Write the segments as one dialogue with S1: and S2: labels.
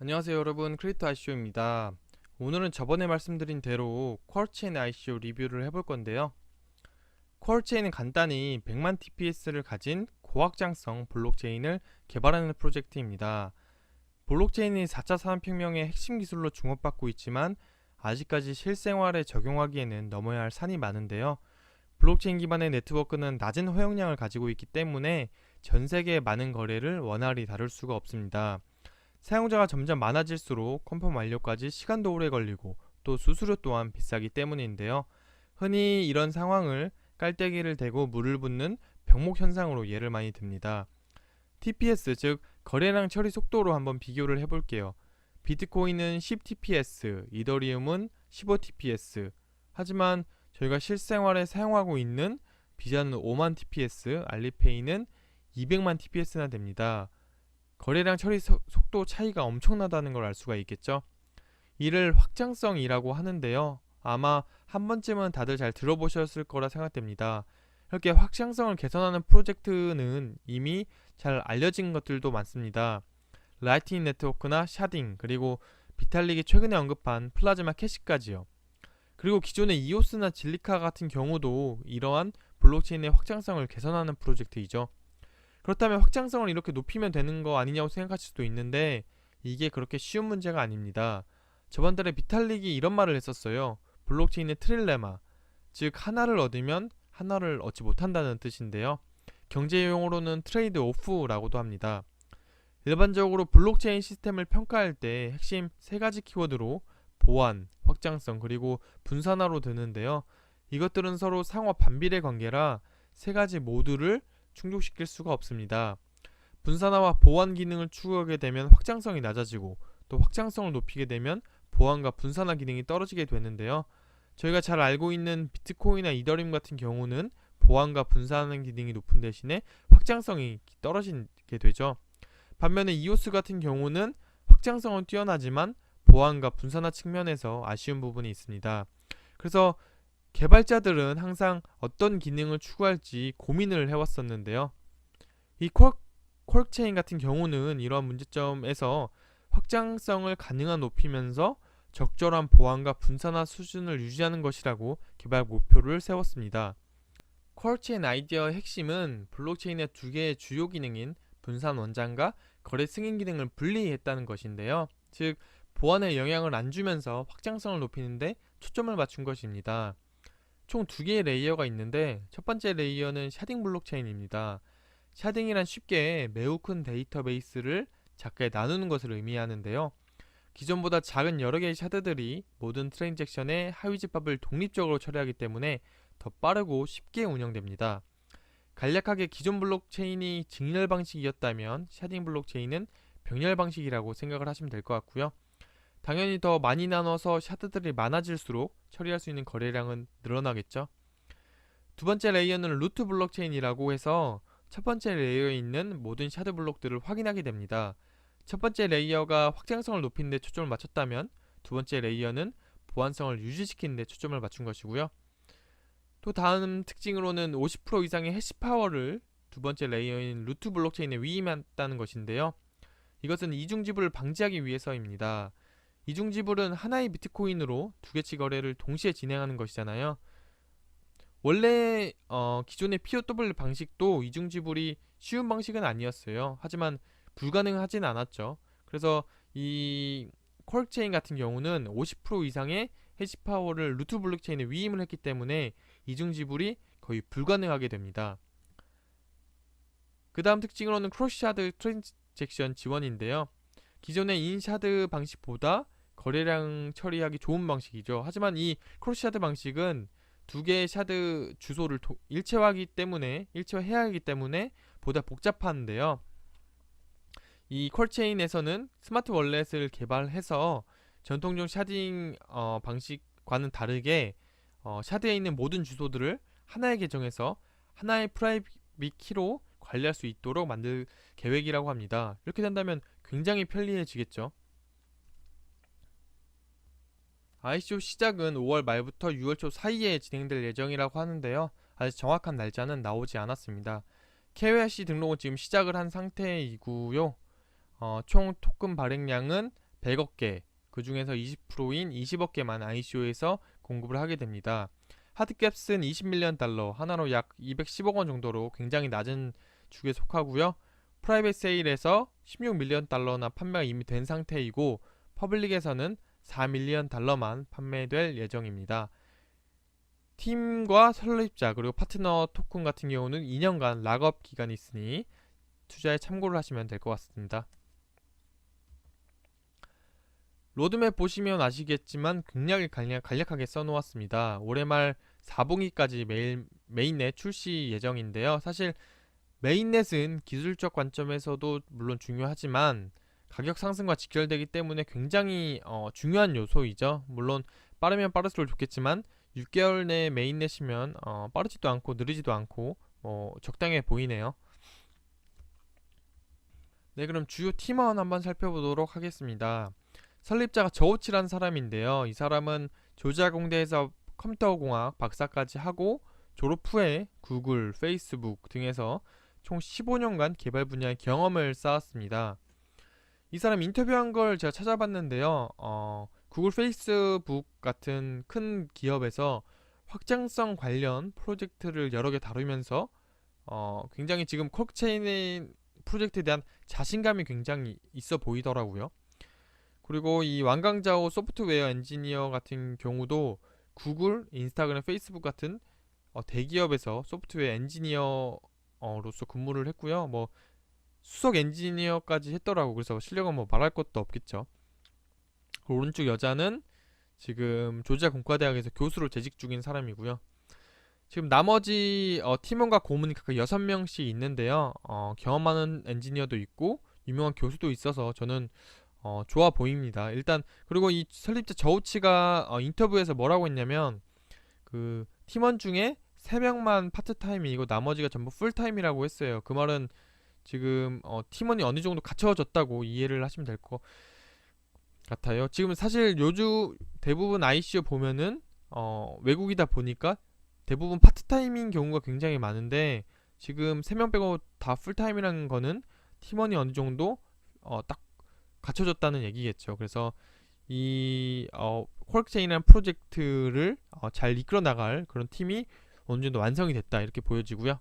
S1: 안녕하세요 여러분, 크리에이터 ICO입니다. 오늘은 저번에 말씀드린 대로 쿼어체인 ICO 리뷰를 해볼 건데요. 쿼어체인은 간단히 100만 TPS를 가진 고확장성 블록체인을 개발하는 프로젝트입니다. 블록체인이 4차 산업혁명의 핵심 기술로 주목받고 있지만 아직까지 실생활에 적용하기에는 넘어야 할 산이 많은데요. 블록체인 기반의 네트워크는 낮은 허용량을 가지고 있기 때문에 전 세계의 많은 거래를 원활히 다룰 수가 없습니다. 사용자가 점점 많아질수록 컨펌 완료까지 시간도 오래 걸리고 또 수수료 또한 비싸기 때문인데요. 흔히 이런 상황을 깔때기를 대고 물을 붓는 병목 현상으로 예를 많이 듭니다. TPS 즉 거래량 처리 속도로 한번 비교를 해볼게요. 비트코인은 10TPS, 이더리움은 15TPS. 하지만 저희가 실생활에 사용하고 있는 비자는 5만 TPS, 알리페이는 200만 TPS나 됩니다. 거래량 처리 속도 차이가 엄청나다는 걸 알 수가 있겠죠. 이를 확장성이라고 하는데요. 아마 한 번쯤은 다들 잘 들어보셨을 거라 생각됩니다. 이렇게 확장성을 개선하는 프로젝트는 이미 잘 알려진 것들도 많습니다. 라이트닝 네트워크나 샤딩, 그리고 비탈릭이 최근에 언급한 플라즈마 캐시까지요. 그리고 기존의 이오스나 질리카 같은 경우도 이러한 블록체인의 확장성을 개선하는 프로젝트이죠. 그렇다면 확장성을 이렇게 높이면 되는 거 아니냐고 생각하실 수도 있는데 이게 그렇게 쉬운 문제가 아닙니다. 저번 달에 비탈릭이 이런 말을 했었어요. 블록체인의 트릴레마, 즉 하나를 얻으면 하나를 얻지 못한다는 뜻인데요. 경제 용어로는 트레이드 오프라고도 합니다. 일반적으로 블록체인 시스템을 평가할 때 핵심 세 가지 키워드로 보안, 확장성, 그리고 분산화로 드는데요. 이것들은 서로 상호 반비례 관계라 세 가지 모두를 충족시킬 수가 없습니다. 분산화와 보안 기능을 추구하게 되면 확장성이 낮아지고 또 확장성을 높이게 되면 보안과 분산화 기능이 떨어지게 되는데요. 저희가 잘 알고 있는 비트코인이나 이더리움 같은 경우는 보안과 분산하는 기능이 높은 대신에 확장성이 떨어지게 되죠. 반면에 이오스 같은 경우는 확장성은 뛰어나지만 보안과 분산화 측면에서 아쉬운 부분이 있습니다. 그래서 개발자들은 항상 어떤 기능을 추구할지 고민을 해왔었는데요. 이 퀄체인 같은 경우는 이러한 문제점에서 확장성을 가능한 높이면서 적절한 보안과 분산화 수준을 유지하는 것이라고 개발 목표를 세웠습니다. 퀄체인 아이디어의 핵심은 블록체인의 두 개의 주요 기능인 분산 원장과 거래 승인 기능을 분리했다는 것인데요. 즉 보안에 영향을 안 주면서 확장성을 높이는데 초점을 맞춘 것입니다. 총 두 개의 레이어가 있는데 첫 번째 레이어는 샤딩 블록체인입니다. 샤딩이란 쉽게 매우 큰 데이터베이스를 작게 나누는 것을 의미하는데요. 기존보다 작은 여러 개의 샤드들이 모든 트랜잭션의 하위 집합을 독립적으로 처리하기 때문에 더 빠르고 쉽게 운영됩니다. 간략하게 기존 블록체인이 직렬 방식이었다면 샤딩 블록체인은 병렬 방식이라고 생각을 하시면 될 것 같고요. 당연히 더 많이 나눠서 샤드들이 많아질수록 처리할 수 있는 거래량은 늘어나겠죠. 두 번째 레이어는 루트 블록체인이라고 해서 첫 번째 레이어에 있는 모든 샤드 블록들을 확인하게 됩니다. 첫 번째 레이어가 확장성을 높이는 데 초점을 맞췄다면 두 번째 레이어는 보안성을 유지시키는 데 초점을 맞춘 것이고요. 또 다음 특징으로는 50% 이상의 해시 파워를 두 번째 레이어인 루트 블록체인에 위임했다는 것인데요. 이것은 이중지불을 방지하기 위해서입니다. 이중지불은 하나의 비트코인으로 두 개치 거래를 동시에 진행하는 것이잖아요. 원래 기존의 POW 방식도 이중지불이 쉬운 방식은 아니었어요. 하지만 불가능하진 않았죠. 그래서 이 퀄체인 같은 경우는 50% 이상의 해시파워를 루트 블록체인에 위임을 했기 때문에 이중지불이 거의 불가능하게 됩니다. 그 다음 특징으로는 크로스샤드 트랜잭션 지원인데요. 기존의 인샤드 방식보다 거래량 처리하기 좋은 방식이죠. 하지만 이 크로스샤드 방식은 두 개의 샤드 주소를 일체화해야 하기 때문에 보다 복잡한데요. 이 퀄체인에서는 스마트 월렛을 개발해서 전통적 샤딩 방식과는 다르게 샤드에 있는 모든 주소들을 하나의 계정에서 하나의 프라이빗 키로 관리할 수 있도록 만들 계획이라고 합니다. 이렇게 된다면 굉장히 편리해지겠죠. ICO 시작은 5월 말부터 6월 초 사이에 진행될 예정이라고 하는데요. 아직 정확한 날짜는 나오지 않았습니다. KYC 등록은 지금 시작을 한 상태이고요. 총 토큰 발행량은 100억 개, 그 중에서 20%인 20억 개만 ICO에서 공급을 하게 됩니다. 하드캡스는 20밀리언 달러, 하나로 약 210억 원 정도로 굉장히 낮은 축에 속하고요. 프라이빗 세일에서 16밀리언 달러나 판매가 이미 된 상태이고 퍼블릭에서는 4밀리언 달러만 판매될 예정입니다. 팀과 설립자 그리고 파트너 토큰 같은 경우는 2년간 락업 기간이 있으니 투자에 참고를 하시면 될 것 같습니다. 로드맵 보시면 아시겠지만 굉장히 간략하게 써놓았습니다. 올해 말 4분기까지 메인넷 출시 예정인데요. 사실 메인넷은 기술적 관점에서도 물론 중요하지만 가격 상승과 직결되기 때문에 굉장히 중요한 요소이죠. 물론 빠르면 빠를수록 좋겠지만 6개월 내에 메인넷이면 빠르지도 않고 느리지도 않고 적당해 보이네요. 네, 그럼 주요 팀원 한번 살펴보도록 하겠습니다. 설립자가 저우치라는 사람인데요. 이 사람은 조지아 공대에서 컴퓨터공학 박사까지 하고 졸업 후에 구글, 페이스북 등에서 총 15년간 개발 분야의 경험을 쌓았습니다. 이 사람 인터뷰한 걸 제가 찾아봤는데요. 구글, 페이스북 같은 큰 기업에서 확장성 관련 프로젝트를 여러 개 다루면서 굉장히 지금 콜체인 프로젝트에 대한 자신감이 굉장히 있어 보이더라고요. 그리고 이 완강자오 소프트웨어 엔지니어 같은 경우도 구글, 인스타그램, 페이스북 같은 대기업에서 소프트웨어 엔지니어로서 근무를 했고요. 뭐 수석 엔지니어까지 했더라고. 그래서 실력은 뭐 말할 것도 없겠죠. 오른쪽 여자는 지금 조지아 공과대학에서 교수로 재직 중인 사람이고요. 지금 나머지 팀원과 고문이 각각 6명씩 있는데요. 경험 많은 엔지니어도 있고 유명한 교수도 있어서 저는 좋아 보입니다. 일단 그리고 이 설립자 저우치가 인터뷰에서 뭐라고 했냐면 그 팀원 중에 3명만 파트타임이고 나머지가 전부 풀타임이라고 했어요. 그 말은 지금 팀원이 어느 정도 갖춰졌다고 이해를 하시면 될 것 같아요. 지금 사실 요즘 대부분 ICO 보면은 외국이다 보니까 대부분 파트타임인 경우가 굉장히 많은데 지금 3명 빼고 다 풀타임이라는 거는 팀원이 어느 정도 딱 갖춰졌다는 얘기겠죠. 그래서 이 퀄크체인이라는 프로젝트를 잘 이끌어 나갈 그런 팀이 어느 정도 완성이 됐다 이렇게 보여지고요.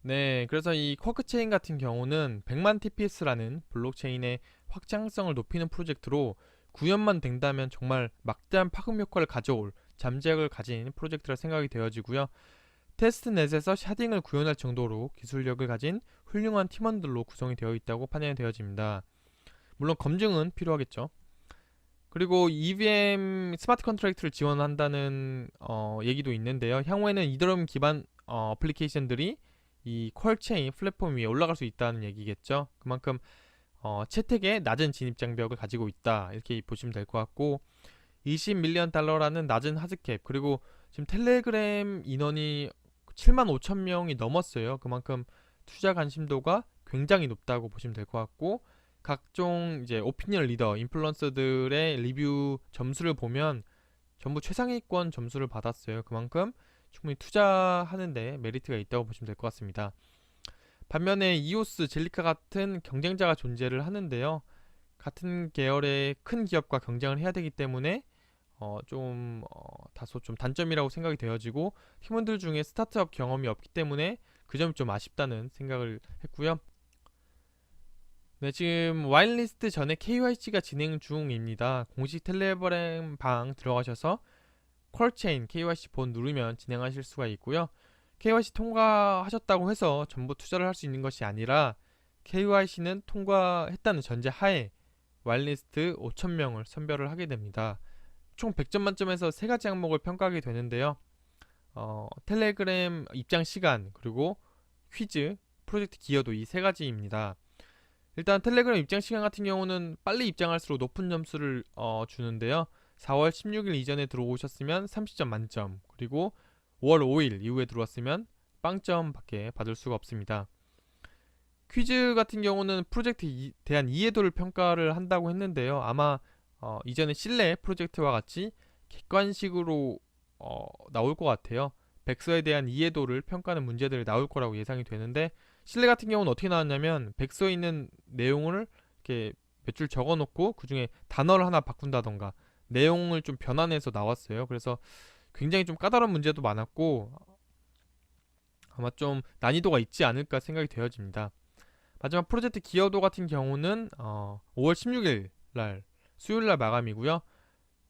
S1: 네, 그래서 이 쿼크체인 같은 경우는 100만 TPS라는 블록체인의 확장성을 높이는 프로젝트로 구현만 된다면 정말 막대한 파급 효과를 가져올 잠재력을 가진 프로젝트라 생각이 되어지고요. 테스트넷에서 샤딩을 구현할 정도로 기술력을 가진 훌륭한 팀원들로 구성이 되어 있다고 판단이 되어집니다. 물론 검증은 필요하겠죠. 그리고 EVM 스마트 컨트랙트를 지원한다는 얘기도 있는데요. 향후에는 이더리움 기반 어플리케이션들이 이 퀄체인 플랫폼 위에 올라갈 수 있다는 얘기겠죠. 그만큼 채택의 낮은 진입 장벽을 가지고 있다 이렇게 보시면 될 것 같고 20밀리언 달러라는 낮은 하드캡 그리고 지금 텔레그램 인원이 7만 5천 명이 넘었어요. 그만큼 투자 관심도가 굉장히 높다고 보시면 될 것 같고 각종 이제 오피니언 리더, 인플루언서들의 리뷰 점수를 보면 전부 최상위권 점수를 받았어요. 그만큼 충분히 투자하는데 메리트가 있다고 보시면 될 것 같습니다. 반면에 이오스, 젤리카 같은 경쟁자가 존재를 하는데요. 같은 계열의 큰 기업과 경쟁을 해야 되기 때문에 다소 좀 단점이라고 생각이 되어지고 팀원들 중에 스타트업 경험이 없기 때문에 그 점이 좀 아쉽다는 생각을 했고요. 네, 지금 와일리스트 전에 KYC가 진행 중입니다. 공식 텔레그램 방 들어가셔서 퀄체인 KYC 본 누르면 진행하실 수가 있고요. KYC 통과하셨다고 해서 전부 투자를 할 수 있는 것이 아니라 KYC는 통과했다는 전제 하에 와일리스트 5,000명을 선별을 하게 됩니다. 총 100점 만점에서 3가지 항목을 평가하게 되는데요. 텔레그램 입장 시간 그리고 퀴즈, 프로젝트 기여도 이 3가지입니다. 일단 텔레그램 입장 시간 같은 경우는 빨리 입장할수록 높은 점수를 주는데요. 4월 16일 이전에 들어오셨으면 30점 만점, 그리고 5월 5일 이후에 들어왔으면 빵점밖에 받을 수가 없습니다. 퀴즈 같은 경우는 프로젝트에 대한 이해도를 평가를 한다고 했는데요. 아마 이전에 실내 프로젝트와 같이 객관식으로 나올 것 같아요. 백서에 대한 이해도를 평가하는 문제들이 나올 거라고 예상이 되는데 실내 같은 경우는 어떻게 나왔냐면 백서에 있는 내용을 이렇게 몇 줄 적어놓고 그 중에 단어를 하나 바꾼다던가 내용을 좀 변환해서 나왔어요. 그래서 굉장히 좀 까다로운 문제도 많았고 아마 좀 난이도가 있지 않을까 생각이 되어집니다. 마지막 프로젝트 기여도 같은 경우는 5월 16일 날 수요일 날 마감이고요.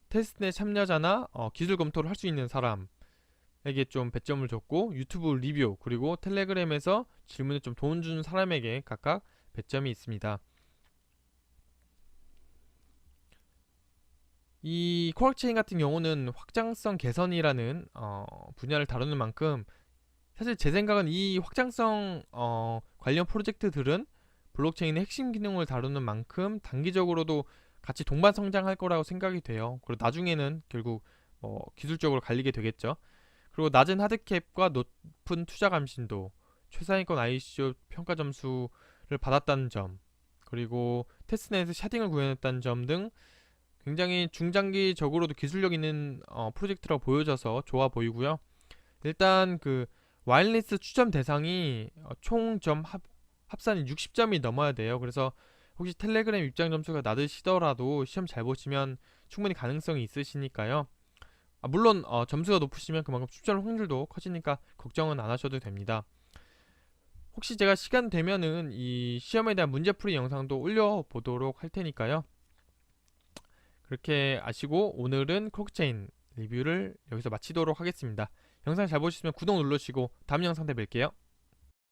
S1: 테스트에 참여자나 기술 검토를 할 수 있는 사람에게 좀 배점을 줬고, 유튜브 리뷰 그리고 텔레그램에서 질문에 좀 도움 주는 사람에게 각각 배점이 있습니다. 이 코어체인 같은 경우는 확장성 개선이라는 분야를 다루는 만큼, 사실 제 생각은 이 확장성 관련 프로젝트들은 블록체인의 핵심 기능을 다루는 만큼 단기적으로도 같이 동반 성장할 거라고 생각이 돼요. 그리고 나중에는 결국 기술적으로 갈리게 되겠죠. 그리고 낮은 하드캡과 높은 투자 감신도, 최상위권 ICO 평가 점수를 받았다는 점, 그리고 테스트넷에서 샤딩을 구현했다는 점 등 굉장히 중장기적으로도 기술력 있는 프로젝트라고 보여져서 좋아 보이고요. 일단 그 와일리스 추첨 대상이 총 점 합산이 60점이 넘어야 돼요. 그래서 혹시 텔레그램 입장 점수가 낮으시더라도 시험 잘 보시면 충분히 가능성이 있으시니까요. 물론 점수가 높으시면 그만큼 추첨 확률도 커지니까 걱정은 안 하셔도 됩니다. 혹시 제가 시간 되면은 이 시험에 대한 문제풀이 영상도 올려보도록 할 테니까요. 그렇게 아시고 오늘은 크록체인 리뷰를 여기서 마치도록 하겠습니다. 영상 잘 보셨으면 구독 눌러주시고 다음 영상 때 뵐게요.